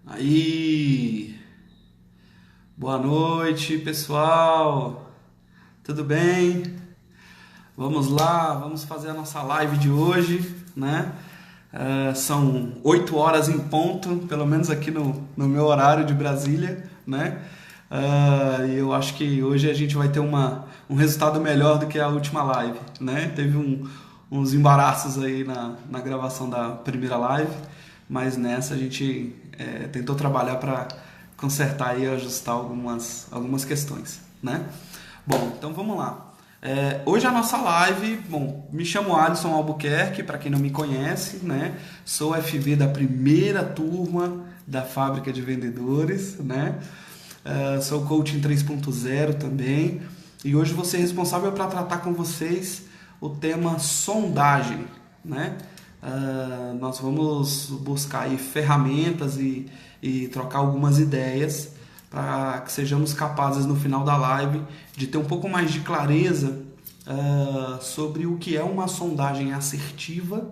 Aí, boa noite, pessoal. Tudo bem? Vamos lá, vamos fazer a nossa live de hoje, né? São 8 horas em ponto, pelo menos aqui no meu horário de Brasília, né? E eu acho que hoje a gente vai ter um resultado melhor do que a última live, né? Teve uns embaraços aí na gravação da primeira live, mas nessa a gente tentou trabalhar para consertar e ajustar algumas questões, né? Bom, então vamos lá. Hoje a nossa live, bom, me chamo Alisson Albuquerque, para quem não me conhece, né? Sou FV da primeira turma da Fábrica de Vendedores, né? Sou coaching 3.0 também, e hoje vou ser responsável para tratar com vocês o tema sondagem, né? Nós vamos buscar aí ferramentas e trocar algumas ideias para que sejamos capazes no final da live de ter um pouco mais de clareza sobre o que é uma sondagem assertiva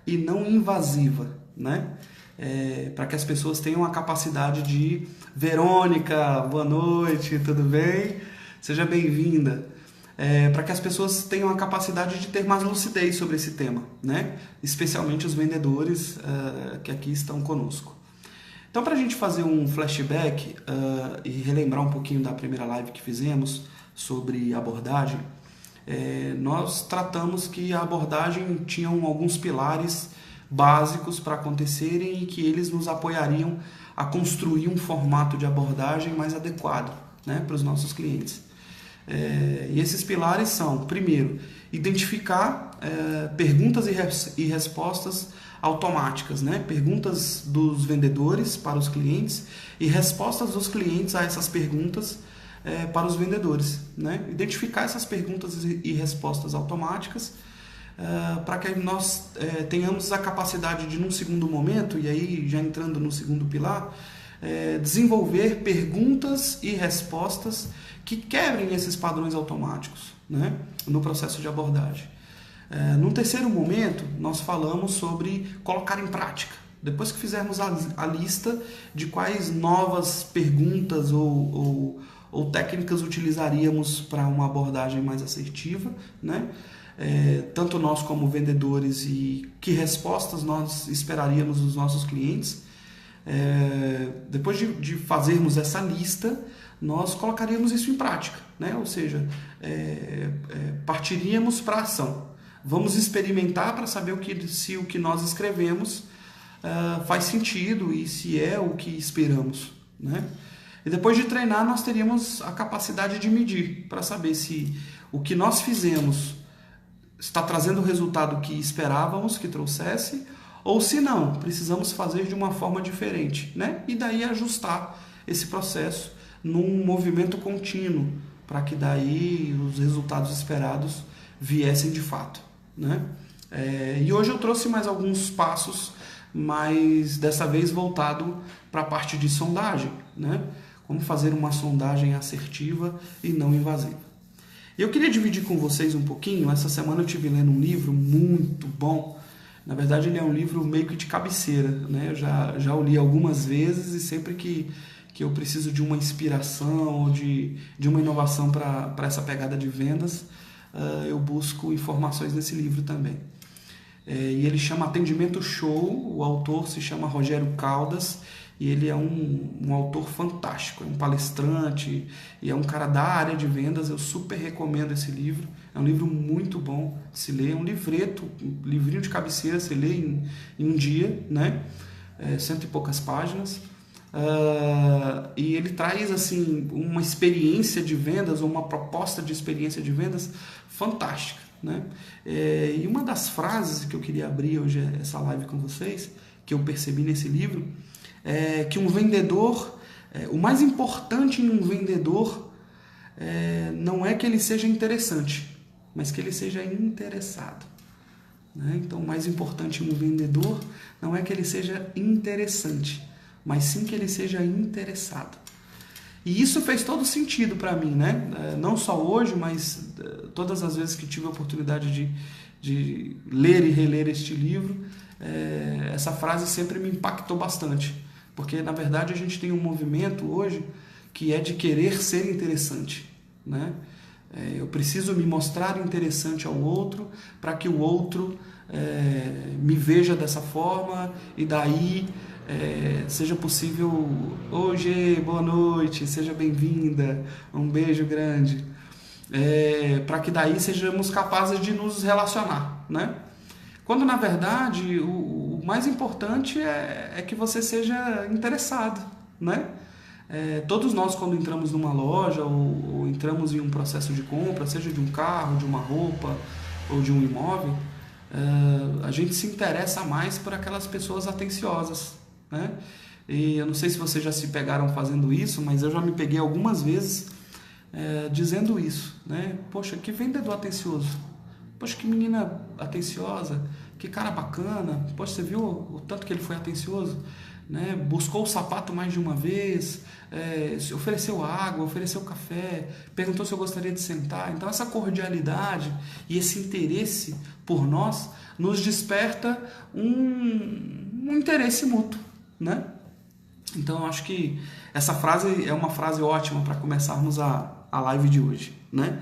e não invasiva, né? Para que as pessoas tenham a capacidade de... Verônica, boa noite, tudo bem? Seja bem-vinda. Para que as pessoas tenham a capacidade de ter mais lucidez sobre esse tema, né? Especialmente os vendedores que aqui estão conosco. Então, para a gente fazer um flashback e relembrar um pouquinho da primeira live que fizemos sobre abordagem, nós tratamos que a abordagem tinha alguns pilares básicos para acontecerem e que eles nos apoiariam a construir um formato de abordagem mais adequado, né, para os nossos clientes. E esses pilares são, primeiro, identificar perguntas e respostas automáticas, né? Perguntas dos vendedores para os clientes e respostas dos clientes a essas perguntas para os vendedores, né? Identificar essas perguntas e respostas automáticas para que nós tenhamos a capacidade de, num segundo momento, e aí já entrando no segundo pilar, desenvolver perguntas e respostas que quebrem esses padrões automáticos, né, no processo de abordagem. Num terceiro momento, nós falamos sobre colocar em prática. Depois que fizermos a lista de quais novas perguntas ou técnicas utilizaríamos para uma abordagem mais assertiva, né? Tanto nós como vendedores, e que respostas nós esperaríamos dos nossos clientes. Depois de fazermos essa lista, nós colocaríamos isso em prática, né? Ou seja, partiríamos para a ação. Vamos experimentar para saber se o que nós escrevemos faz sentido e se é o que esperamos, né? E depois de treinar, nós teríamos a capacidade de medir para saber se o que nós fizemos está trazendo o resultado que esperávamos que trouxesse, ou se não, precisamos fazer de uma forma diferente, né? E daí ajustar esse processo num movimento contínuo, para que daí os resultados esperados viessem de fato, né? E hoje eu trouxe mais alguns passos, mas dessa vez voltado para a parte de sondagem, né? Como fazer uma sondagem assertiva e não invasiva. Eu queria dividir com vocês um pouquinho. Essa semana eu estive lendo um livro muito bom. Na verdade, ele é um livro meio que de cabeceira, né? Eu já o li algumas vezes, e sempre que eu preciso de uma inspiração ou de uma inovação para essa pegada de vendas, eu busco informações nesse livro também. E ele chama Atendimento Show. O autor se chama Rogério Caldas, e ele é um autor fantástico, é um palestrante e é um cara da área de vendas. Eu super recomendo esse livro. É um livro muito bom de se ler, é um livrinho de cabeceira, se lê em um dia, né? Cento e poucas páginas. E ele traz assim uma experiência de vendas, ou uma proposta de experiência de vendas fantástica, né? E uma das frases que eu queria abrir hoje essa live com vocês, que eu percebi nesse livro, é que um vendedor, o mais importante em um vendedor não é que ele seja interessante, mas que ele seja interessado, né? Então, o mais importante em um vendedor não é que ele seja interessante, mas sim que ele seja interessado. E isso fez todo sentido para mim, né? Não só hoje, mas todas as vezes que tive a oportunidade de ler e reler este livro, essa frase sempre me impactou bastante, Porque, na verdade, a gente tem um movimento hoje que é de querer ser interessante, né? Eu preciso me mostrar interessante ao outro para que o outro me veja dessa forma e daí seja possível... Hoje, boa noite, seja bem-vinda, um beijo grande. Para que daí sejamos capazes de nos relacionar, né? Quando, na verdade, o mais importante é que você seja interessado, né? Todos nós, quando entramos numa loja ou entramos em um processo de compra, seja de um carro, de uma roupa ou de um imóvel, a gente se interessa mais por aquelas pessoas atenciosas, né? E eu não sei se vocês já se pegaram fazendo isso, mas eu já me peguei algumas vezes dizendo isso, né? Poxa, que vendedor atencioso! Poxa, que menina atenciosa, que cara bacana, poxa, você viu o tanto que ele foi atencioso, né? Buscou o sapato mais de uma vez, ofereceu água, ofereceu café, perguntou se eu gostaria de sentar. Então essa cordialidade e esse interesse por nós nos desperta um interesse mútuo, né? Então eu acho que essa frase é uma frase ótima para começarmos a live de hoje, né?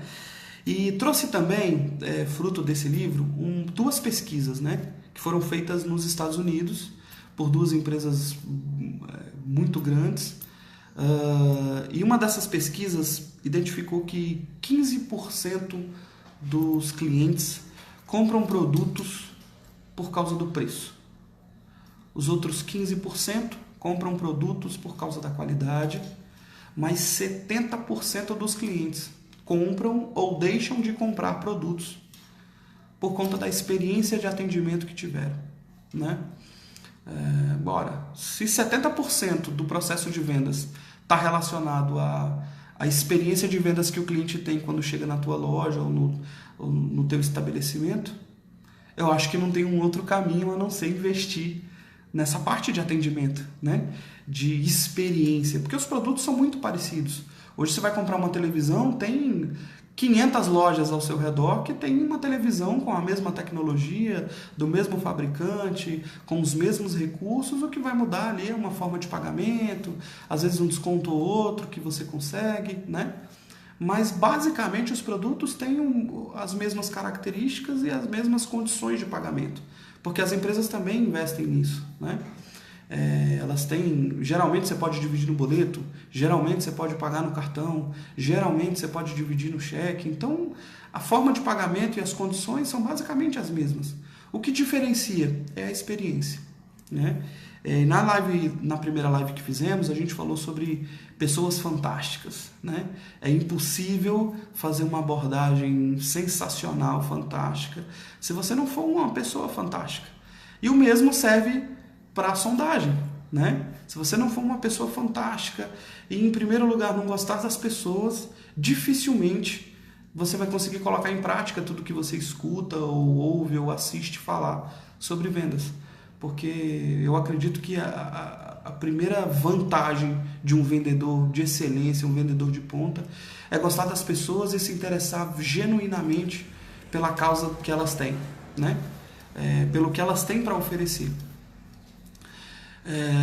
E trouxe também, fruto desse livro, duas pesquisas, né, que foram feitas nos Estados Unidos por duas empresas muito grandes. E uma dessas pesquisas identificou que 15% dos clientes compram produtos por causa do preço. Os outros 15% compram produtos por causa da qualidade, mas 70% dos clientes compram ou deixam de comprar produtos por conta da experiência de atendimento que tiveram, né? Se 70% do processo de vendas está relacionado à experiência de vendas que o cliente tem quando chega na tua loja ou no teu estabelecimento, eu acho que não tem um outro caminho a não ser investir nessa parte de atendimento, né? De experiência, porque os produtos são muito parecidos. Hoje você vai comprar uma televisão, tem 500 lojas ao seu redor que tem uma televisão com a mesma tecnologia, do mesmo fabricante, com os mesmos recursos. O que vai mudar ali é uma forma de pagamento, às vezes um desconto ou outro que você consegue, né? Mas basicamente os produtos têm as mesmas características e as mesmas condições de pagamento, porque as empresas também investem nisso, né? Elas têm, geralmente você pode dividir no boleto, geralmente você pode pagar no cartão, geralmente você pode dividir no cheque. Então a forma de pagamento e as condições são basicamente as mesmas. O que diferencia é a experiência, né? Na primeira live que fizemos, a gente falou sobre pessoas fantásticas, né? É impossível fazer uma abordagem sensacional, fantástica, se você não for uma pessoa fantástica. E o mesmo serve para a sondagem, né? Se você não for uma pessoa fantástica e, em primeiro lugar, não gostar das pessoas, dificilmente você vai conseguir colocar em prática tudo que você escuta ou ouve ou assiste falar sobre vendas. Porque eu acredito que a primeira vantagem de um vendedor de excelência, um vendedor de ponta, é gostar das pessoas e se interessar genuinamente pela causa que elas têm, né? Pelo que elas têm para oferecer.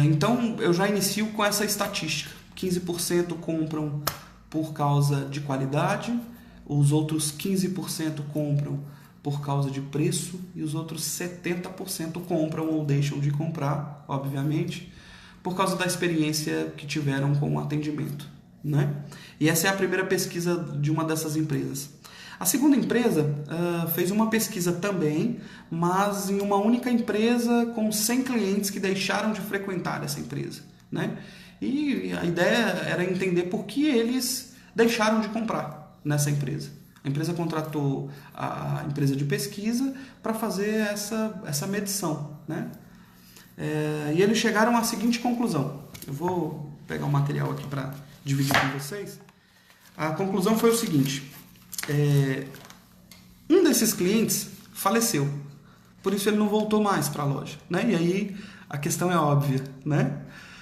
Então eu já inicio com essa estatística: 15% compram por causa de qualidade, os outros 15% compram por causa de preço e os outros 70% compram ou deixam de comprar, obviamente, por causa da experiência que tiveram com o atendimento, né? E essa é a primeira pesquisa de uma dessas empresas. A segunda empresa fez uma pesquisa também, mas em uma única empresa com 100 clientes que deixaram de frequentar essa empresa, né? E a ideia era entender por que eles deixaram de comprar nessa empresa. A empresa contratou a empresa de pesquisa para fazer essa medição, né? E eles chegaram à seguinte conclusão. Eu vou pegar o material aqui para dividir com vocês. A conclusão foi o seguinte: um desses clientes faleceu, por isso ele não voltou mais para a loja, né? E aí a questão é óbvia, né?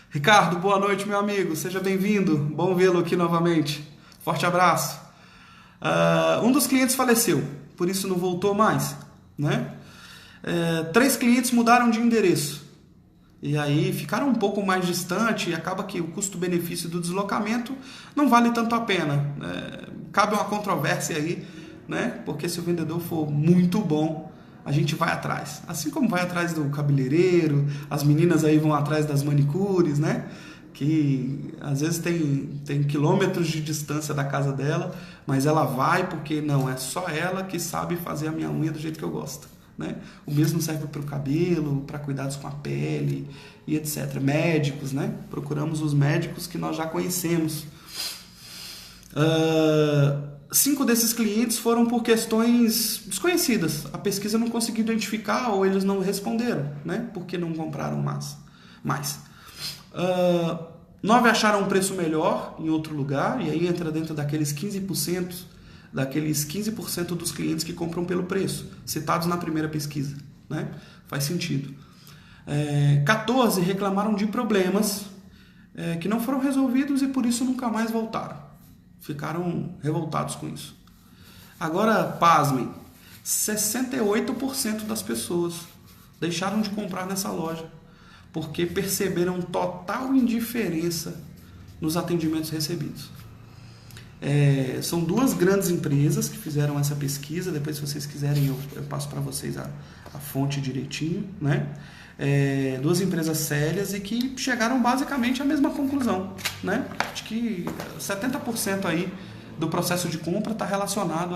Ricardo, boa noite, meu amigo, seja bem-vindo, bom vê-lo aqui novamente, forte abraço. Um dos clientes faleceu, por isso não voltou mais, né? 3 clientes mudaram de endereço, E aí ficaram um pouco mais distante e acaba que o custo-benefício do deslocamento não vale tanto a pena. Cabe uma controvérsia aí, né? Porque se o vendedor for muito bom, a gente vai atrás. Assim como vai atrás do cabeleireiro, as meninas aí vão atrás das manicures, né? Que às vezes tem quilômetros de distância da casa dela, mas ela vai porque não, é só ela que sabe fazer a minha unha do jeito que eu gosto. Né? O mesmo serve para o cabelo, para cuidados com a pele e etc. Médicos, né? Procuramos os médicos que nós já conhecemos. 5 desses clientes foram por questões desconhecidas. A pesquisa não conseguiu identificar ou eles não responderam, né? Porque não compraram mais. 9 acharam um preço melhor em outro lugar, e aí entra dentro daqueles 15% dos clientes que compram pelo preço, citados na primeira pesquisa, né? Faz sentido. 14 reclamaram de problemas que não foram resolvidos e por isso nunca mais voltaram. Ficaram revoltados com isso. Agora, pasmem, 68% das pessoas deixaram de comprar nessa loja porque perceberam total indiferença nos atendimentos recebidos. São 2 grandes empresas que fizeram essa pesquisa. Depois, se vocês quiserem, eu passo para vocês a fonte direitinho, né? 2 empresas sérias e que chegaram basicamente à mesma conclusão, né? De que 70% aí do processo de compra está relacionado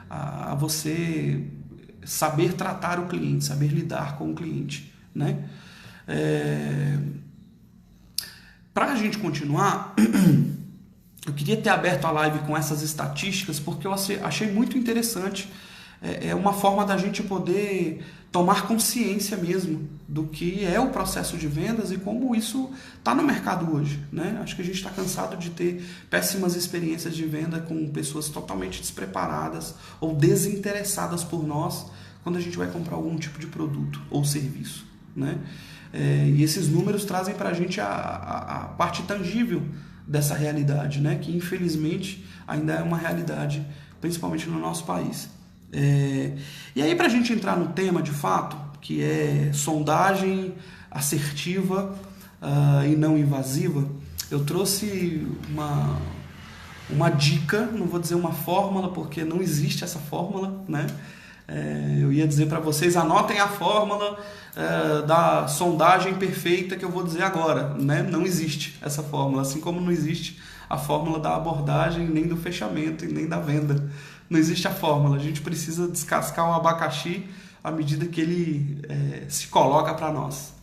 a você saber tratar o cliente, saber lidar com o cliente, né? Para a gente continuar, eu queria ter aberto a live com essas estatísticas porque eu achei muito interessante. É uma forma da gente poder tomar consciência mesmo do que é o processo de vendas e como isso está no mercado hoje, né? Acho que a gente está cansado de ter péssimas experiências de venda com pessoas totalmente despreparadas ou desinteressadas por nós quando a gente vai comprar algum tipo de produto ou serviço, né? E esses números trazem para a gente a parte tangível dessa realidade, né? Que infelizmente ainda é uma realidade, principalmente no nosso país. E aí, para a gente entrar no tema de fato, que é sondagem assertiva e não invasiva, eu trouxe uma dica, não vou dizer uma fórmula, porque não existe essa fórmula, né? Eu ia dizer para vocês, anotem a fórmula da sondagem perfeita que eu vou dizer agora, né? Não existe essa fórmula, assim como não existe a fórmula da abordagem, nem do fechamento e nem da venda. Não existe a fórmula, a gente precisa descascar o abacaxi à medida que ele se coloca para nós.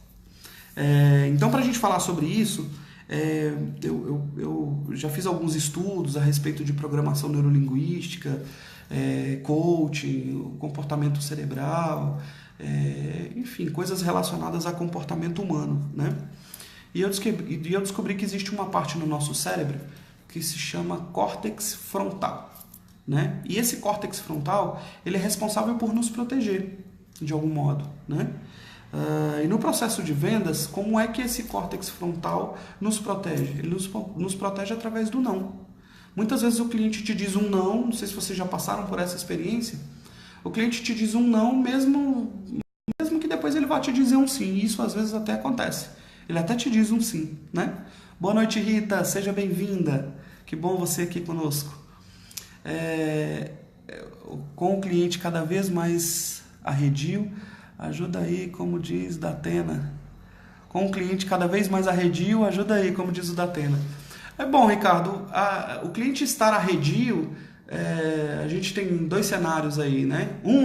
Então, para a gente falar sobre isso, eu já fiz alguns estudos a respeito de programação neurolinguística, coaching, comportamento cerebral, enfim, coisas relacionadas a comportamento humano, né? E eu descobri que existe uma parte no nosso cérebro que se chama córtex frontal, né? E esse córtex frontal, ele é responsável por nos proteger, de algum modo, né? E no processo de vendas, como é que esse córtex frontal nos protege? Ele nos protege através do não. Muitas vezes o cliente te diz um não sei se vocês já passaram por essa experiência, o cliente te diz um não, mesmo que depois ele vá te dizer um sim, e isso às vezes até acontece. Ele até te diz um sim, né? Boa noite, Rita, seja bem-vinda. Que bom você aqui conosco. Com o cliente cada vez mais arredio, ajuda aí, como diz Datena. Com o cliente cada vez mais arredio, ajuda aí, como diz o Datena. Bom, Ricardo, o cliente estar arredio, a gente tem 2 cenários aí, né? Um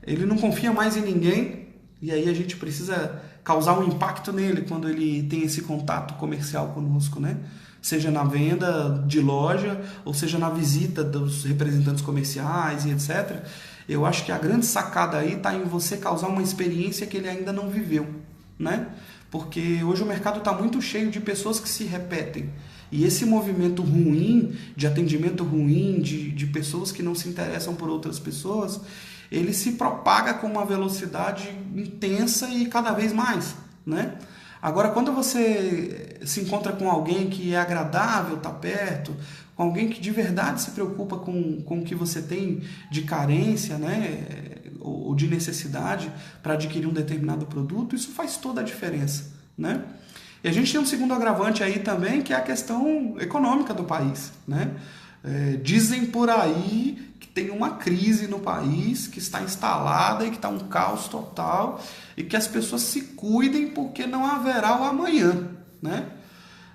ele não confia mais em ninguém, e aí a gente precisa causar um impacto nele quando ele tem esse contato comercial conosco, né? Seja na venda de loja, ou seja na visita dos representantes comerciais e etc. Eu acho que a grande sacada aí está em você causar uma experiência que ele ainda não viveu, né? Porque hoje o mercado está muito cheio de pessoas que se repetem. E esse movimento ruim, de atendimento ruim, de pessoas que não se interessam por outras pessoas, ele se propaga com uma velocidade intensa e cada vez mais, né? Agora, quando você se encontra com alguém que é agradável estar perto, com alguém que de verdade se preocupa com o que você tem de carência, né? ou de necessidade para adquirir um determinado produto, isso faz toda a diferença, né? E a gente tem um segundo agravante aí também, que é a questão econômica do país, né? Dizem por aí que tem uma crise no país, que está instalada e que está um caos total, e que as pessoas se cuidem porque não haverá o amanhã, né?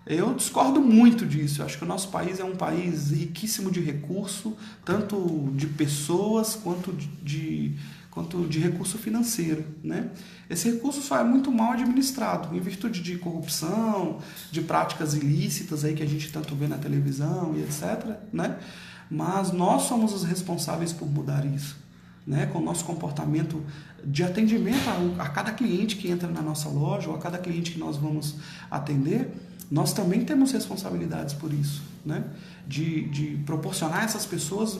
Eu discordo muito disso. Eu acho que o nosso país é um país riquíssimo de recurso, tanto de pessoas quanto de recurso financeiro, né? Esse recurso só é muito mal administrado, em virtude de corrupção, de práticas ilícitas aí que a gente tanto vê na televisão e etc, né? Mas nós somos os responsáveis por mudar isso, né? Com o nosso comportamento de atendimento a cada cliente que entra na nossa loja ou a cada cliente que nós vamos atender, nós também temos responsabilidades por isso, né? De proporcionar a essas pessoas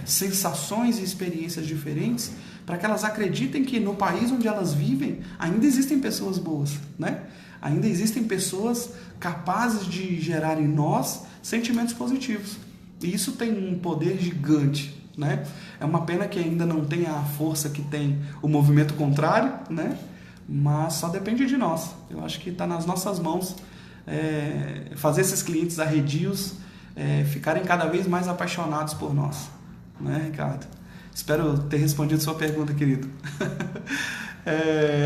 sensações e experiências diferentes para que elas acreditem que no país onde elas vivem ainda existem pessoas boas, né? Ainda existem pessoas capazes de gerar em nós sentimentos positivos. E isso tem um poder gigante, né? É uma pena que ainda não tenha a força que tem o movimento contrário, né? Mas só depende de nós. Eu acho que está nas nossas mãos fazer esses clientes arredios ficarem cada vez mais apaixonados por nós, né, Ricardo? Espero ter respondido sua pergunta, querido.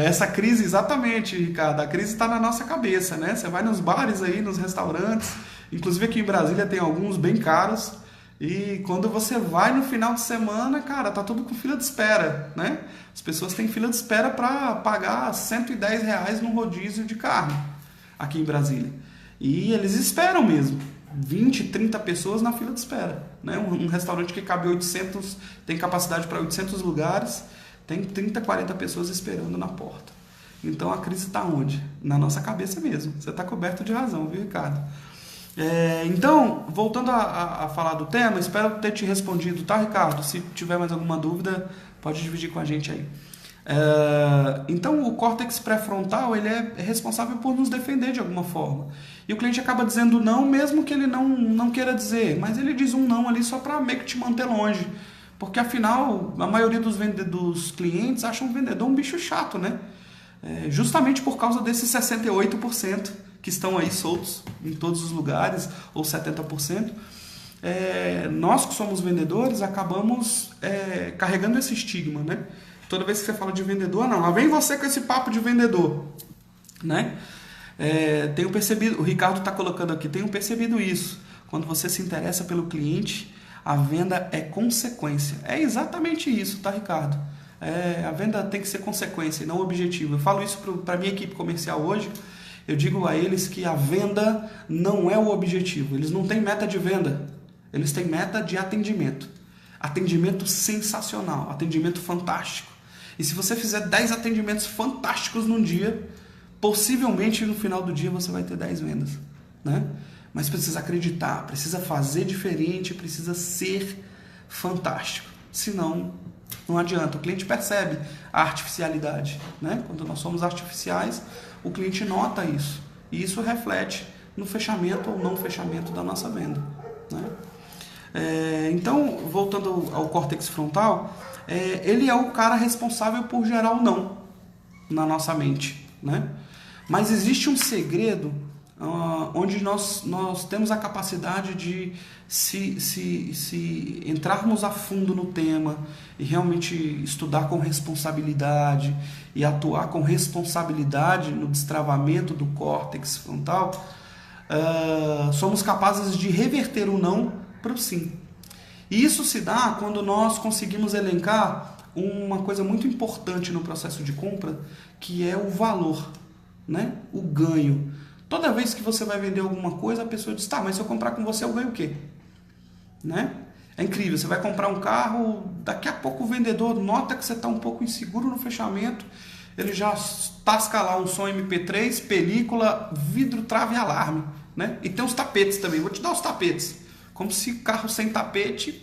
Essa crise, exatamente, Ricardo, a crise está na nossa cabeça, né? Você vai nos bares aí, nos restaurantes, inclusive aqui em Brasília tem alguns bem caros, e quando você vai no final de semana, cara, tá tudo com fila de espera, né? As pessoas têm fila de espera para pagar R$110 num rodízio de carne aqui em Brasília. E eles esperam mesmo, 20, 30 pessoas na fila de espera, né? Um restaurante que cabe 800, tem capacidade para 800 lugares, tem 30, 40 pessoas esperando na porta. Então a crise está onde? Na nossa cabeça mesmo. Você está coberto de razão, viu, Ricardo? Então, voltando a falar do tema, espero ter te respondido, tá, Ricardo? Se tiver mais alguma dúvida, pode dividir com a gente aí. Então, o córtex pré-frontal, ele é responsável por nos defender de alguma forma. E o cliente acaba dizendo não, mesmo que ele não queira dizer, mas ele diz um não ali só para meio que te manter longe. Porque, afinal, a maioria dos clientes acham o vendedor um bicho chato, né? Justamente por causa desses 68% que estão aí soltos em todos os lugares, ou 70%, nós que somos vendedores acabamos carregando esse estigma, né? Toda vez que você fala de vendedor, não, lá vem você com esse papo de vendedor, né? Tenho percebido, o Ricardo está colocando aqui, tenho percebido isso, quando você se interessa pelo cliente, a venda é consequência. É exatamente isso, tá, Ricardo? A venda tem que ser consequência e não objetivo. Eu falo isso para a minha equipe comercial hoje. Eu digo a eles que a venda não é o objetivo. Eles não têm meta de venda. Eles têm meta de atendimento. Atendimento sensacional. Atendimento fantástico. E se você fizer 10 atendimentos fantásticos num dia, possivelmente no final do dia você vai ter 10 vendas, né? Mas precisa acreditar, precisa fazer diferente, precisa ser fantástico. Senão, não adianta. O cliente percebe a artificialidade, né? Quando nós somos artificiais, o cliente nota isso. E isso reflete no fechamento ou não fechamento da nossa venda, né? Então, voltando ao córtex frontal, ele é o cara responsável por gerar o não na nossa mente, né? Mas existe um segredo onde nós temos a capacidade de se entrarmos a fundo no tema e realmente estudar com responsabilidade e atuar com responsabilidade no destravamento do córtex frontal, somos capazes de reverter o não para o sim. E isso se dá quando nós conseguimos elencar uma coisa muito importante no processo de compra, que é o valor, né? O ganho. Toda vez que você vai vender alguma coisa, a pessoa diz, tá, mas se eu comprar com você, eu ganho o quê? Né? É incrível, você vai comprar um carro, daqui a pouco o vendedor nota que você está um pouco inseguro no fechamento, ele já tasca lá um som MP3, película, vidro, trave e alarme, né? E tem os tapetes também, vou te dar os tapetes, como se carro sem tapete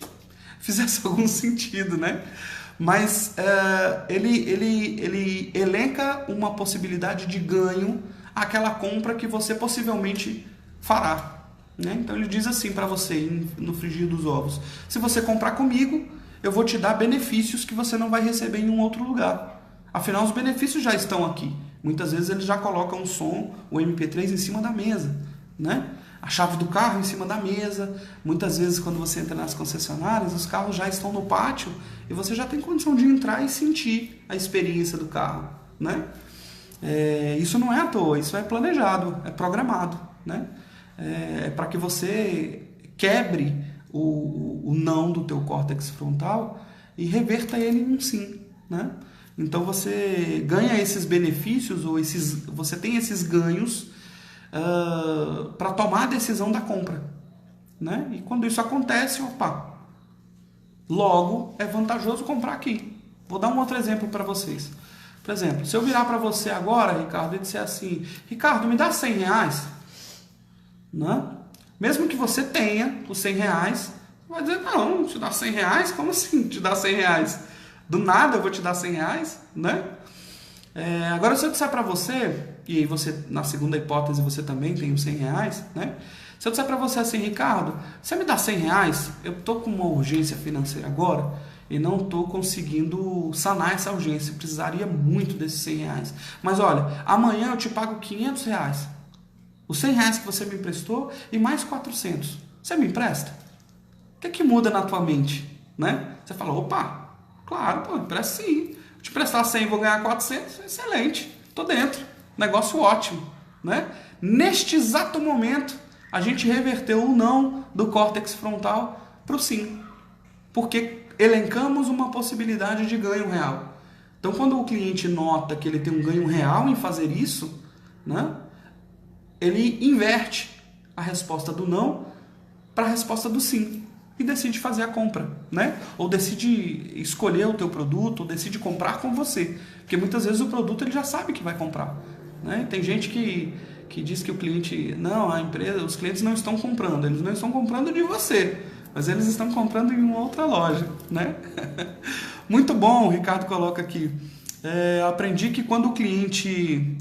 fizesse algum sentido, né? Mas ele elenca uma possibilidade de ganho àquela compra que você possivelmente fará, né? Então ele diz assim para você, no frigir dos ovos, se você comprar comigo, eu vou te dar benefícios que você não vai receber em um outro lugar. Afinal, os benefícios já estão aqui. Muitas vezes eles já colocam o som, o MP3 em cima da mesa, né? A chave do carro em cima da mesa. Muitas vezes, quando você entra nas concessionárias, os carros já estão no pátio e você já tem condição de entrar e sentir a experiência do carro, né? Isso não é à toa, isso é planejado, é programado, né? É para que você quebre o não do teu córtex frontal e reverta ele em um sim, né? Então você ganha esses benefícios, ou você tem esses ganhos para tomar a decisão da compra, né? E quando isso acontece, opa, logo é vantajoso comprar aqui. Vou dar um outro exemplo para vocês. Por exemplo, se eu virar para você agora, Ricardo, e disser assim: Ricardo, me dá R$100, né? Mesmo que você tenha os R$100, você vai dizer: não, te dá R$100? Como assim te dá R$100? Do nada eu vou te dar R$100, né? Agora, se eu disser para você, e aí você, na segunda hipótese, você também tem os R$100, né? Se eu disser para você assim: Ricardo, você me dá R$100? Eu tô com uma urgência financeira agora e não tô conseguindo sanar essa urgência. Eu precisaria muito desses R$100. Mas olha, amanhã eu te pago R$500. Os R$100 que você me emprestou e mais 400. Você me empresta? O que muda na tua mente, né? Você fala: opa, claro, pô, empresta sim. Te prestar 100 e vou ganhar 400, excelente, tô dentro, negócio ótimo, né? Neste exato momento, a gente reverteu o não do córtex frontal para o sim, porque elencamos uma possibilidade de ganho real. Então, quando o cliente nota que ele tem um ganho real em fazer isso, né, ele inverte a resposta do não para a resposta do sim. E decide fazer a compra, né? Ou decide escolher o teu produto, ou decide comprar com você. Porque muitas vezes o produto ele já sabe que vai comprar, né? Tem gente que diz que o cliente... Não, a empresa, os clientes não estão comprando. Eles não estão comprando de você, mas eles estão comprando em uma outra loja, né? Muito bom, o Ricardo coloca aqui. Aprendi que quando o cliente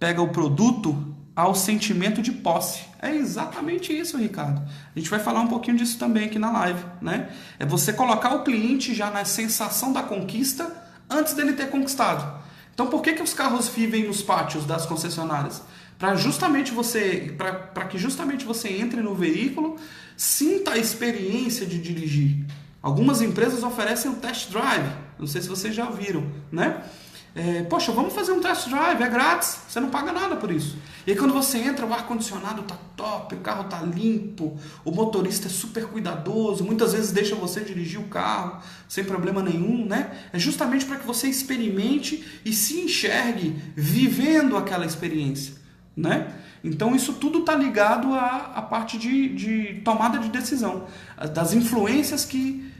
pega o produto, há o sentimento de posse. É exatamente isso, Ricardo. A gente vai falar um pouquinho disso também aqui na live, né? É você colocar o cliente já na sensação da conquista antes dele ter conquistado. Então, por que os carros vivem nos pátios das concessionárias? Para que justamente você entre no veículo, sinta a experiência de dirigir. Algumas empresas oferecem o test drive. Não sei se vocês já viram, né? Poxa, vamos fazer um test drive, é grátis, você não paga nada por isso. E aí quando você entra, o ar-condicionado tá top, o carro tá limpo, o motorista é super cuidadoso, muitas vezes deixa você dirigir o carro sem problema nenhum, né? É justamente para que você experimente e se enxergue vivendo aquela experiência, né? Então isso tudo está ligado à parte de tomada de decisão, das influências que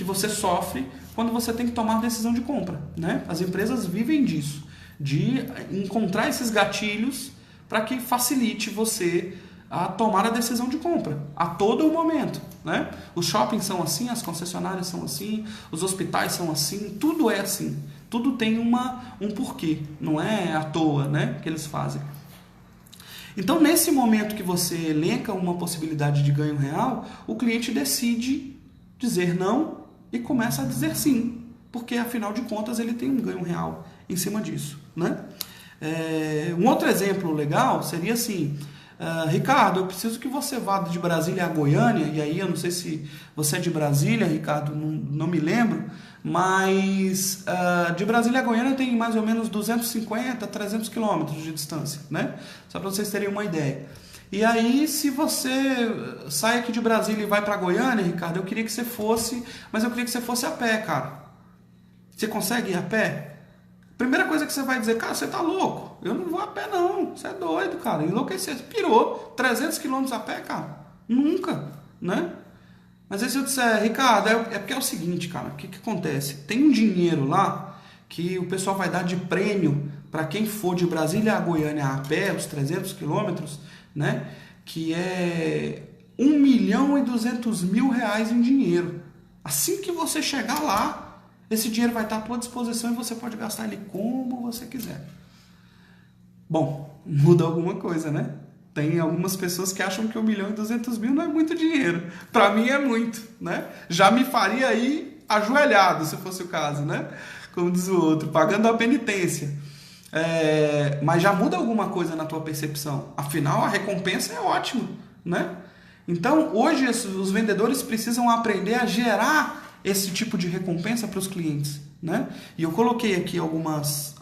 você sofre quando você tem que tomar decisão de compra, né? As empresas vivem disso, de encontrar esses gatilhos para que facilite você a tomar a decisão de compra a todo momento, né? Os shoppings são assim, as concessionárias são assim, os hospitais são assim, tudo é assim, tudo tem um porquê, não é à toa, né, que eles fazem. Então, nesse momento que você elenca uma possibilidade de ganho real, o cliente decide dizer não e começa a dizer sim, porque afinal de contas ele tem um ganho real em cima disso, né? Um outro exemplo legal seria assim: Ricardo, eu preciso que você vá de Brasília a Goiânia, e aí eu não sei se você é de Brasília, Ricardo, não me lembro, mas de Brasília a Goiânia tem mais ou menos 250, 300 quilômetros de distância, né? Só para vocês terem uma ideia. E aí, se você sai aqui de Brasília e vai para Goiânia, Ricardo, eu queria que você fosse, mas eu queria que você fosse a pé, cara. Você consegue ir a pé? Primeira coisa que você vai dizer: cara, você tá louco? Eu não vou a pé não, você é doido, cara, enlouqueceu, pirou, 300 quilômetros a pé, cara? Nunca, né? Mas aí se eu disser: Ricardo, é porque é o seguinte, cara, o que acontece? Tem um dinheiro lá que o pessoal vai dar de prêmio para quem for de Brasília a Goiânia a pé, os 300 quilômetros, né? Que é R$1.200.000 em dinheiro. Assim que você chegar lá, esse dinheiro vai estar à tua disposição e você pode gastar ele como você quiser. Bom, muda alguma coisa, né? Tem algumas pessoas que acham que 1.200.000 não é muito dinheiro. Para mim é muito, né? Já me faria aí ajoelhado, se fosse o caso, né? Como diz o outro, pagando a penitência. Mas já muda alguma coisa na tua percepção. Afinal, a recompensa é ótima, né? Então, hoje, os vendedores precisam aprender a gerar esse tipo de recompensa para os clientes, né? E eu coloquei aqui algumas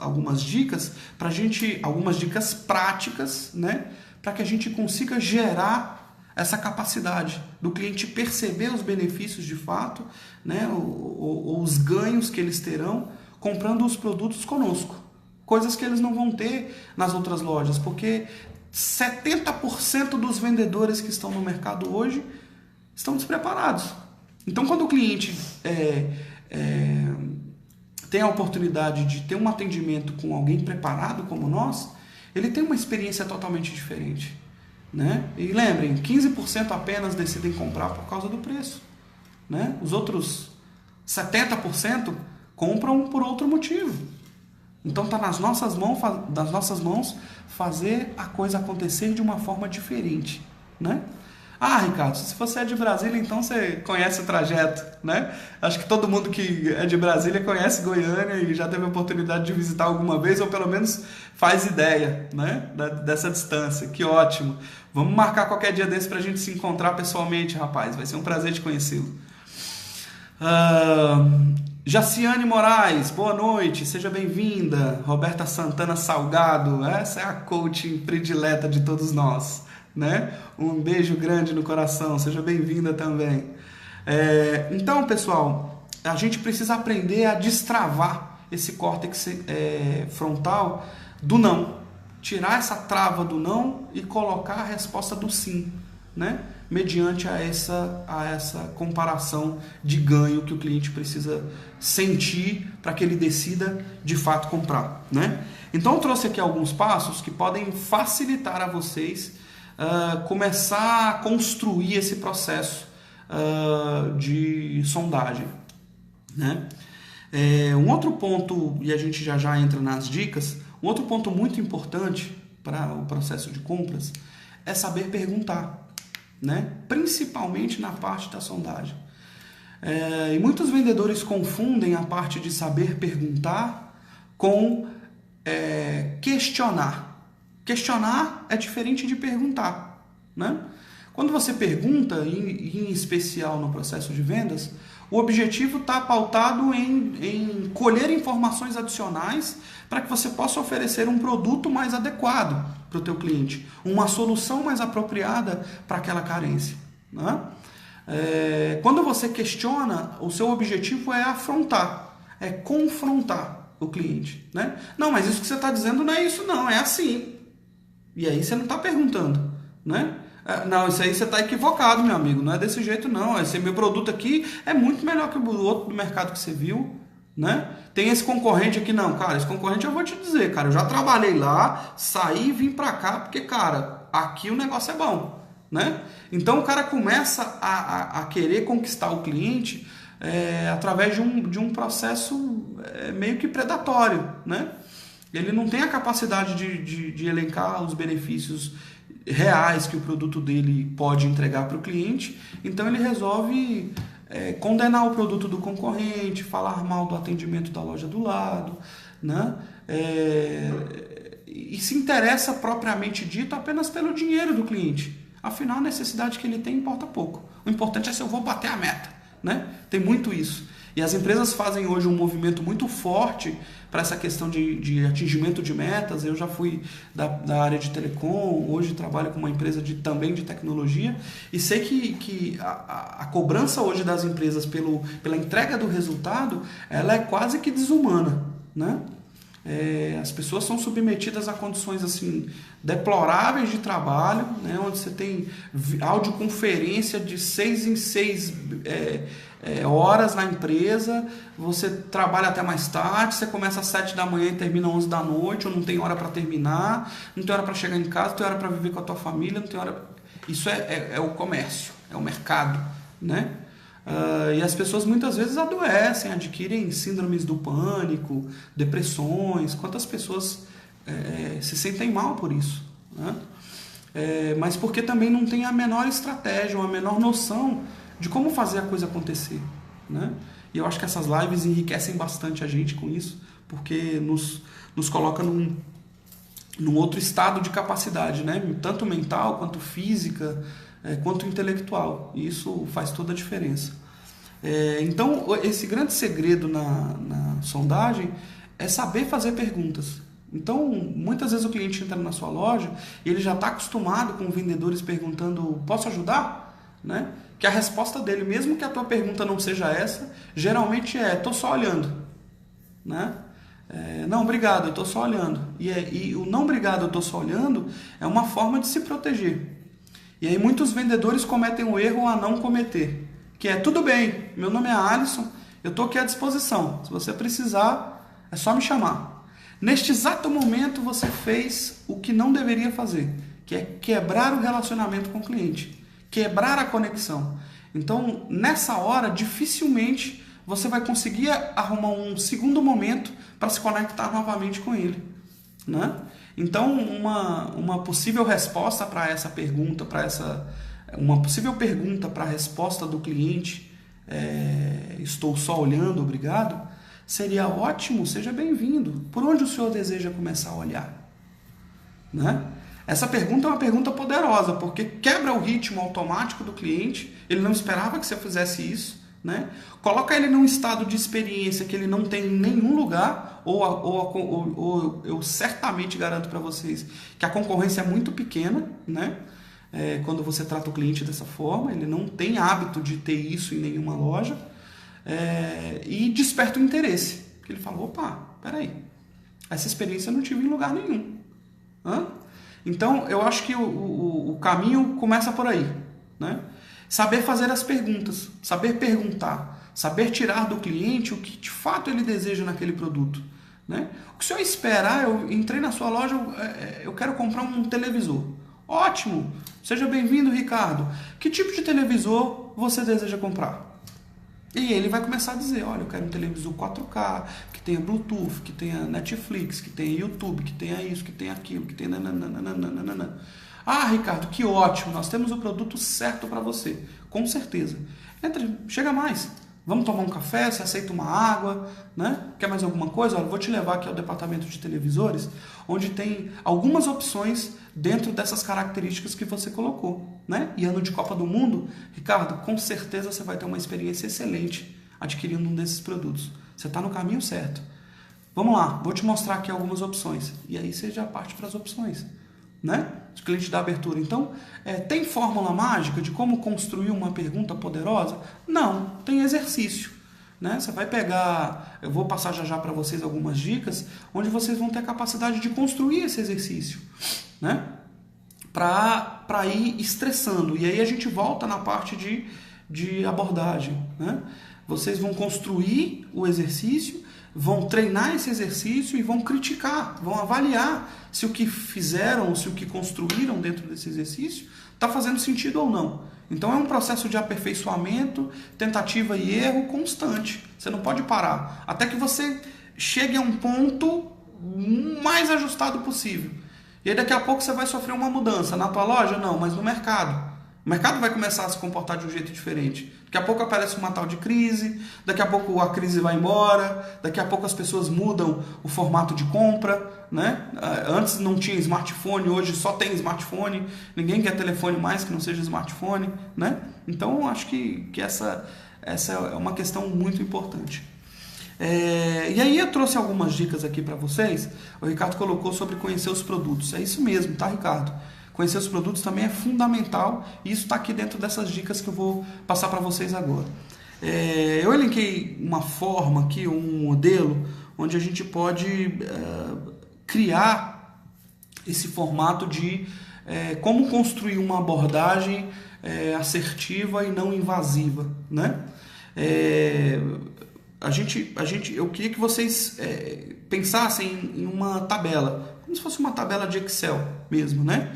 dicas para gente, algumas dicas práticas, né? Para que a gente consiga gerar essa capacidade do cliente perceber os benefícios de fato, né? Ou os ganhos que eles terão comprando os produtos conosco. Coisas que eles não vão ter nas outras lojas, porque 70% dos vendedores que estão no mercado hoje estão despreparados. Então, quando o cliente tem a oportunidade de ter um atendimento com alguém preparado como nós, ele tem uma experiência totalmente diferente, né? E lembrem, 15% apenas decidem comprar por causa do preço, né? Os outros 70% compram por outro motivo. Então está nas nossas mãos fazer a coisa acontecer de uma forma diferente, né? Ah, Ricardo, se você é de Brasília, então você conhece o trajeto, né? Acho que todo mundo que é de Brasília conhece Goiânia e já teve a oportunidade de visitar alguma vez, ou pelo menos faz ideia, né? Dessa distância. Que ótimo. Vamos marcar qualquer dia desse para a gente se encontrar pessoalmente, rapaz. Vai ser um prazer te conhecê-lo. Jaciane Moraes, boa noite, seja bem-vinda. Roberta Santana Salgado, essa é a coaching predileta de todos nós, né? Um beijo grande no coração, seja bem-vinda também. Então, pessoal, a gente precisa aprender a destravar esse córtex frontal do não, tirar essa trava do não e colocar a resposta do sim, né? Mediante a essa comparação de ganho que o cliente precisa sentir para que ele decida de fato comprar, né? Então eu trouxe aqui alguns passos que podem facilitar a vocês começar a construir esse processo de sondagem, né? Um outro ponto, e a gente já entra nas dicas, um outro ponto muito importante para o processo de compras é saber perguntar, né? Principalmente na parte da sondagem. E muitos vendedores confundem a parte de saber perguntar com questionar. Questionar é diferente de perguntar, né? Quando você pergunta, em especial no processo de vendas, o objetivo está pautado em colher informações adicionais para que você possa oferecer um produto mais adequado para o teu cliente, uma solução mais apropriada para aquela carência, né? Quando você questiona, o seu objetivo é afrontar, é confrontar o cliente, né? Não, mas isso que você está dizendo não é isso não, é assim. E aí você não está perguntando, né? Não, isso aí você está equivocado, meu amigo, não é desse jeito não, esse meu produto aqui é muito melhor que o outro do mercado que você viu, né? Tem esse concorrente aqui, não, cara, esse concorrente eu vou te dizer, cara, eu já trabalhei lá, saí e vim para cá, porque, cara, aqui o negócio é bom, né? Então o cara começa a querer conquistar o cliente através de um processo meio que predatório, né? Ele não tem a capacidade de elencar os benefícios reais que o produto dele pode entregar para o cliente, então ele resolve condenar o produto do concorrente, falar mal do atendimento da loja do lado, né? E se interessa propriamente dito apenas pelo dinheiro do cliente. Afinal, a necessidade que ele tem importa pouco. O importante é se eu vou bater a meta, né? Tem muito isso. E as empresas fazem hoje um movimento muito forte para essa questão de atingimento de metas. Eu já fui da área de telecom, hoje trabalho com uma empresa também de tecnologia e sei que a cobrança hoje das empresas pela entrega do resultado, ela é quase que desumana, né? As pessoas são submetidas a condições assim deploráveis de trabalho, né? Onde você tem audioconferência de 6 em 6 horas na empresa, você trabalha até mais tarde, você começa às 7 da manhã e termina às 11 da noite, ou não tem hora para terminar, não tem hora para chegar em casa, não tem hora para viver com a tua família, não tem hora... Isso é o comércio, é o mercado, né? E as pessoas muitas vezes adoecem, adquirem síndromes do pânico, depressões. Quantas pessoas se sentem mal por isso, né? Mas porque também não tem a menor estratégia ou a menor noção de como fazer a coisa acontecer, né? E eu acho que essas lives enriquecem bastante a gente com isso, porque nos coloca num outro estado de capacidade, né? Tanto mental, quanto física, quanto intelectual. E isso faz toda a diferença. Então, esse grande segredo na sondagem é saber fazer perguntas. Então, muitas vezes o cliente entra na sua loja e ele já está acostumado com vendedores perguntando: posso ajudar? Né? Que a resposta dele, mesmo que a tua pergunta não seja essa, geralmente estou só olhando. Né? Não, obrigado, eu estou só olhando. E o não obrigado, eu estou só olhando é uma forma de se proteger. E aí muitos vendedores cometem o erro a não cometer, que é: tudo bem, meu nome é Alisson, eu estou aqui à disposição, se você precisar é só me chamar. Neste exato momento você fez o que não deveria fazer, que é quebrar o relacionamento com o cliente, quebrar a conexão. Então, nessa hora, dificilmente você vai conseguir arrumar um segundo momento para se conectar novamente com ele. Né? Então, uma possível resposta para essa pergunta, uma possível pergunta para a resposta do cliente, estou só olhando, obrigado, seria: ótimo, seja bem-vindo. Por onde o senhor deseja começar a olhar? Né? Essa pergunta é uma pergunta poderosa, porque quebra o ritmo automático do cliente. Ele não esperava que você fizesse isso. Né? Coloca ele num estado de experiência que ele não tem em nenhum lugar, ou eu certamente garanto para vocês que a concorrência é muito pequena, né? Quando você trata o cliente dessa forma, ele não tem hábito de ter isso em nenhuma loja. E desperta o interesse, porque ele fala: opa, peraí, essa experiência eu não tive em lugar nenhum. Então eu acho que o caminho começa por aí, né? Saber fazer as perguntas, saber perguntar, saber tirar do cliente o que de fato ele deseja naquele produto, né? O que o senhor espera? Eu entrei na sua loja, eu quero comprar um televisor. Ótimo, seja bem-vindo, Ricardo. Que tipo de televisor você deseja comprar? E ele vai começar a dizer: olha, eu quero um televisor 4K, que tenha Bluetooth, que tenha Netflix, que tenha YouTube, que tenha isso, que tenha aquilo, que tenha nananana. Ah, Ricardo, que ótimo, nós temos o produto certo para você, com certeza. Chega mais, vamos tomar um café, você aceita uma água, né? Quer mais alguma coisa? Olha, vou te levar aqui ao departamento de televisores, onde tem algumas opções dentro dessas características que você colocou, né? E ano de Copa do Mundo, Ricardo, com certeza você vai ter uma experiência excelente adquirindo um desses produtos. Você está no caminho certo. Vamos lá, vou te mostrar aqui algumas opções. E aí você já parte para as opções, né? O cliente dá abertura. Então, tem fórmula mágica de como construir uma pergunta poderosa? Não, tem exercício. Né? Você vai pegar, eu vou passar já para vocês algumas dicas, onde vocês vão ter a capacidade de construir esse exercício, né? Para ir estressando. E aí a gente volta na parte de abordagem. Né? Vocês vão construir o exercício, vão treinar esse exercício e vão criticar, vão avaliar se o que fizeram, se o que construíram dentro desse exercício está fazendo sentido ou não. Então é um processo de aperfeiçoamento, tentativa e erro constante. Você não pode parar até que você chegue a um ponto mais ajustado possível. E aí daqui a pouco você vai sofrer uma mudança. Na tua loja? Não, mas no mercado. O mercado vai começar a se comportar de um jeito diferente. Daqui a pouco aparece uma tal de crise, daqui a pouco a crise vai embora, daqui a pouco as pessoas mudam o formato de compra, né? Antes não tinha smartphone, hoje só tem smartphone, ninguém quer telefone mais que não seja smartphone, né? Então acho que essa é uma questão muito importante. E aí eu trouxe algumas dicas aqui para vocês. O Ricardo colocou sobre conhecer os produtos. É isso mesmo, tá, Ricardo? Conhecer os produtos também é fundamental e isso está aqui dentro dessas dicas que eu vou passar para vocês agora. Eu elenquei uma forma aqui, um modelo, onde a gente pode criar esse formato de como construir uma abordagem assertiva e não invasiva, né? Eu queria que vocês pensassem em uma tabela, como se fosse uma tabela de Excel mesmo, né?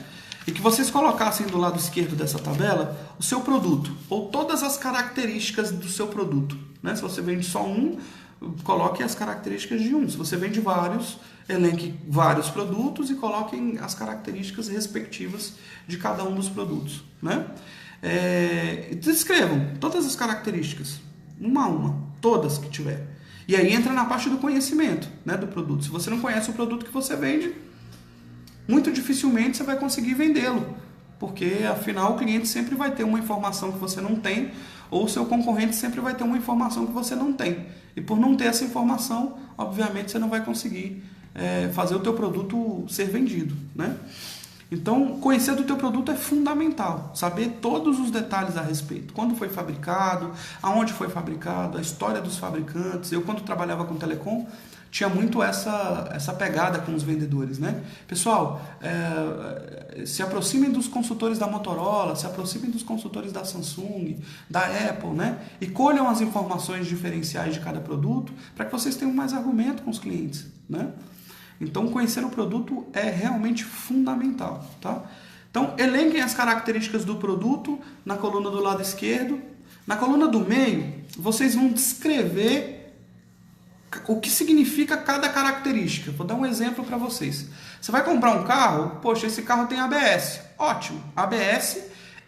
E que vocês colocassem do lado esquerdo dessa tabela o seu produto, ou todas as características do seu produto, né? Se você vende só um, coloque as características de um. Se você vende vários, elenque vários produtos e coloquem as características respectivas de cada um dos produtos, né? Descrevam todas as características. uma a uma, todas que tiver. E aí entra na parte do conhecimento, né, do produto. Se você não conhece o produto que você vende, muito dificilmente você vai conseguir vendê-lo, porque afinal o cliente sempre vai ter uma informação que você não tem, ou o seu concorrente sempre vai ter uma informação que você não tem. E por não ter essa informação, obviamente você não vai conseguir fazer o teu produto ser vendido, né? Então, conhecer do teu produto é fundamental, saber todos os detalhes a respeito, quando foi fabricado, aonde foi fabricado, a história dos fabricantes. Eu, quando trabalhava com telecom, tinha muito essa pegada com os vendedores, né? Pessoal, se aproximem dos consultores da Motorola, se aproximem dos consultores da Samsung, da Apple, né? E colham as informações diferenciais de cada produto para que vocês tenham mais argumento com os clientes, né? Então, conhecer o produto é realmente fundamental, tá? Então, elenquem as características do produto na coluna do lado esquerdo. Na coluna do meio, vocês vão descrever o que significa cada característica. Vou dar um exemplo para vocês. Você vai comprar um carro, poxa, esse carro tem ABS. Ótimo, ABS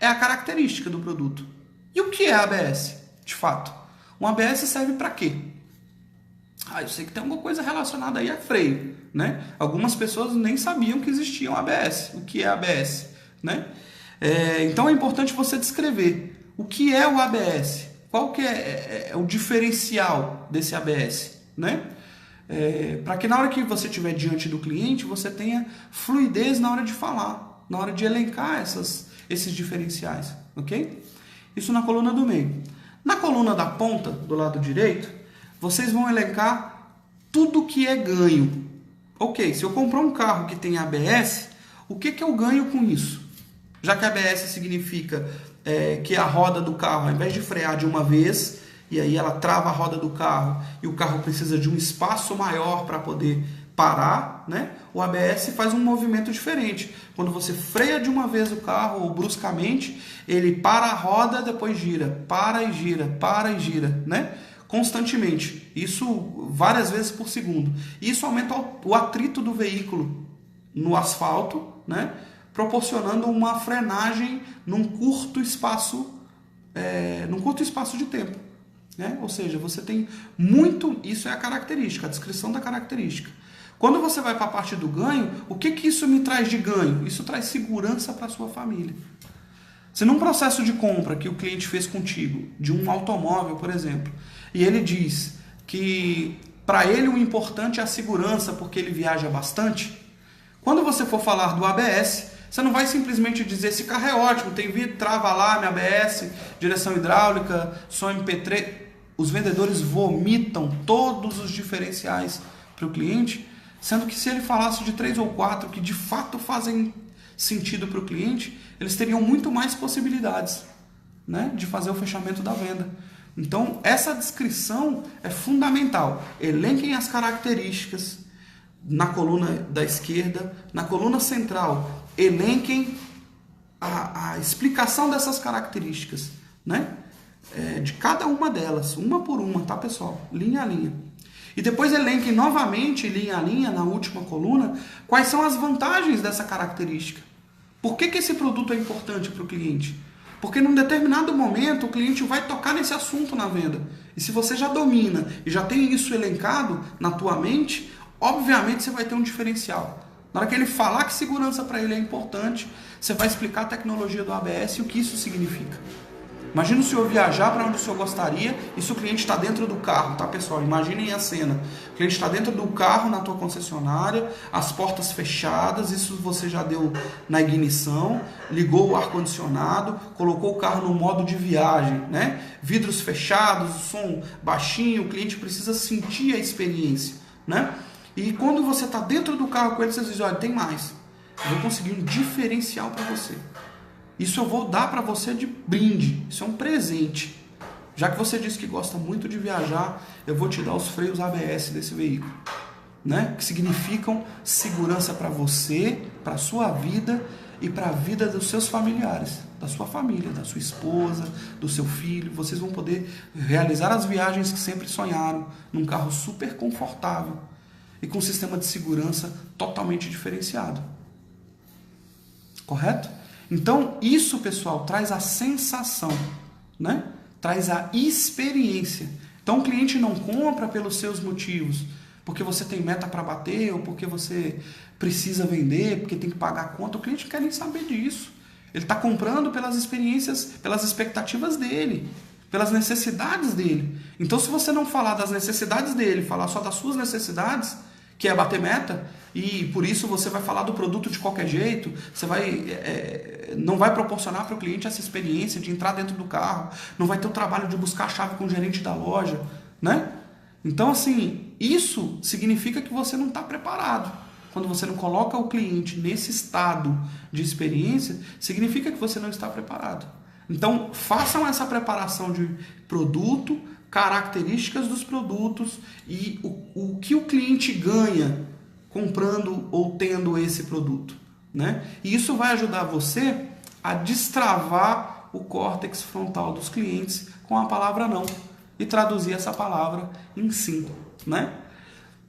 é a característica do produto. E o que é ABS, de fato? Um ABS serve para quê? Eu sei que tem alguma coisa relacionada aí a freio, né? Algumas pessoas nem sabiam que existia um ABS. O que é ABS, né? Então é importante você descrever o que é o ABS, qual que é o diferencial desse ABS, né? Para que na hora que você estiver diante do cliente, você tenha fluidez na hora de falar, na hora de elencar esses diferenciais, ok? Isso na coluna do meio. Na coluna da ponta, do lado direito, vocês vão elencar tudo que é ganho. Ok, se eu comprar um carro que tem ABS, o que eu ganho com isso? Já que ABS significa que a roda do carro, ao invés de frear de uma vez, e aí ela trava a roda do carro, e o carro precisa de um espaço maior para poder parar, né? O ABS faz um movimento diferente. Quando você freia de uma vez o carro, ou bruscamente, ele para a roda, depois gira, para e gira, né? Constantemente, isso várias vezes por segundo. Isso aumenta o atrito do veículo no asfalto, né? Proporcionando uma frenagem num curto espaço de tempo, né? Ou seja, você tem muito, isso é a característica, a descrição da característica. Quando você vai para a parte do ganho, o que isso me traz de ganho? Isso traz segurança para a sua família. Se num processo de compra que o cliente fez contigo, de um automóvel, por exemplo, e ele diz que para ele o importante é a segurança porque ele viaja bastante, quando você for falar do ABS, você não vai simplesmente dizer esse carro é ótimo, tem vidro, trava alarme, ABS, direção hidráulica, som MP3. Os vendedores vomitam todos os diferenciais para o cliente, sendo que se ele falasse de 3 ou 4 que de fato fazem sentido para o cliente, eles teriam muito mais possibilidades, né, de fazer o fechamento da venda. Então, essa descrição é fundamental. Elenquem as características na coluna da esquerda. Na coluna central, elenquem a explicação dessas características, né? De cada uma delas, uma por uma, tá, pessoal? Linha a linha. E depois elenquem novamente, linha a linha, na última coluna, quais são as vantagens dessa característica. Por que esse produto é importante para o cliente? Porque num determinado momento o cliente vai tocar nesse assunto na venda. E se você já domina e já tem isso elencado na tua mente, obviamente você vai ter um diferencial. Na hora que ele falar que segurança para ele é importante, você vai explicar a tecnologia do ABS e o que isso significa. Imagina o senhor viajar para onde o senhor gostaria e se o cliente está dentro do carro, tá, pessoal? Imaginem a cena. O cliente está dentro do carro na tua concessionária, as portas fechadas, isso você já deu na ignição, ligou o ar-condicionado, colocou o carro no modo de viagem, né? Vidros fechados, o som baixinho, o cliente precisa sentir a experiência, né? E quando você está dentro do carro com ele, você diz, olha, tem mais. Eu vou conseguir um diferencial para você. Isso eu vou dar para você de brinde. Isso é um presente. Já que você disse que gosta muito de viajar, eu vou te dar os freios ABS desse veículo, né? Que significam segurança para você, para a sua vida e para a vida dos seus familiares, da sua família, da sua esposa, do seu filho. Vocês vão poder realizar as viagens que sempre sonharam, num carro super confortável e com um sistema de segurança totalmente diferenciado. Correto? Então, isso, pessoal, traz a sensação, né? traz a experiência. Então o cliente não compra pelos seus motivos, porque você tem meta para bater, ou porque você precisa vender, porque tem que pagar a conta. O cliente não quer nem saber disso. Ele está comprando pelas experiências, pelas expectativas dele, pelas necessidades dele. Então, se você não falar das necessidades dele, falar só das suas necessidades, que é bater meta, e por isso você vai falar do produto de qualquer jeito, você não vai proporcionar para o cliente essa experiência de entrar dentro do carro, não vai ter o trabalho de buscar a chave com o gerente da loja, né? Então, assim, isso significa que você não está preparado. Quando você não coloca o cliente nesse estado de experiência, significa que você não está preparado. Então, façam essa preparação de produto, características dos produtos e o que o cliente ganha comprando ou tendo esse produto, né? E isso vai ajudar você a destravar o córtex frontal dos clientes com a palavra não e traduzir essa palavra em sim, né?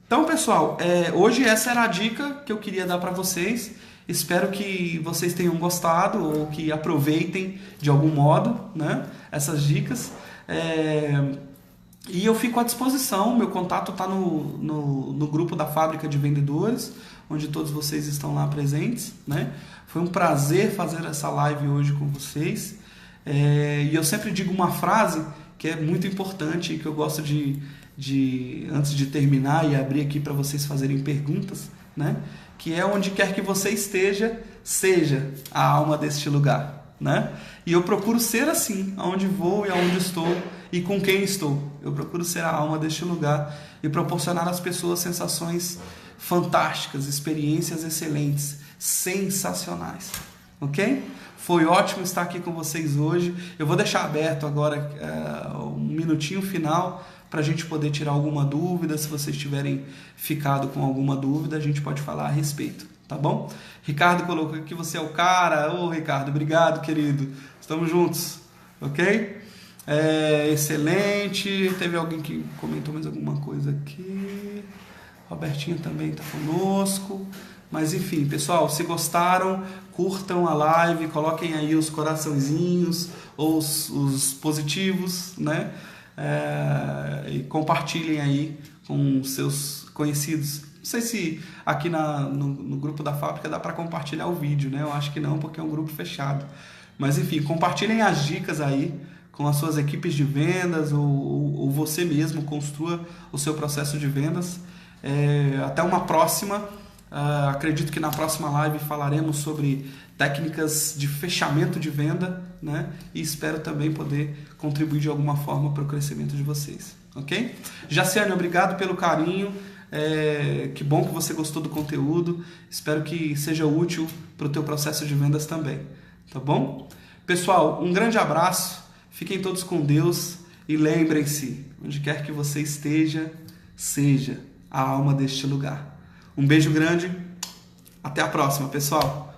Então, pessoal, hoje essa era a dica que eu queria dar para vocês. Espero que vocês tenham gostado ou que aproveitem de algum modo, né, essas dicas. E eu fico à disposição. Meu contato está no grupo da Fábrica de Vendedores, onde todos vocês estão lá presentes, né? Foi um prazer fazer essa live hoje com vocês. E eu sempre digo uma frase que é muito importante e que eu gosto de antes de terminar e abrir aqui para vocês fazerem perguntas, né? Que é: onde quer que você esteja, seja a alma deste lugar, né? E eu procuro ser assim, aonde vou e aonde estou e com quem estou. Eu procuro ser a alma deste lugar e proporcionar às pessoas sensações fantásticas, experiências excelentes, sensacionais, ok? Foi ótimo estar aqui com vocês hoje. Eu vou deixar aberto agora um minutinho final para a gente poder tirar alguma dúvida. Se vocês tiverem ficado com alguma dúvida, a gente pode falar a respeito, tá bom? Ricardo colocou que você é o cara. Ô, Ricardo, obrigado, querido. Estamos juntos, ok? Excelente. Teve alguém que comentou mais alguma coisa aqui. Robertinho também está conosco. Mas enfim, pessoal, se gostaram, curtam a live, coloquem aí os coraçõezinhos ou os positivos, né? E compartilhem aí com seus conhecidos. Não sei se aqui no grupo da fábrica dá para compartilhar o vídeo, né? Eu acho que não, porque é um grupo fechado. Mas enfim, compartilhem as dicas aí com as suas equipes de vendas ou você mesmo construa o seu processo de vendas. Até uma próxima. Acredito que na próxima live falaremos sobre técnicas de fechamento de venda, né? E espero também poder contribuir de alguma forma para o crescimento de vocês, ok? Jaciane, obrigado pelo carinho. Que bom que você gostou do conteúdo. Espero que seja útil para o teu processo de vendas também, tá bom? Pessoal, um grande abraço. Fiquem todos com Deus e lembrem-se, onde quer que você esteja, seja a alma deste lugar. Um beijo grande, até a próxima, pessoal!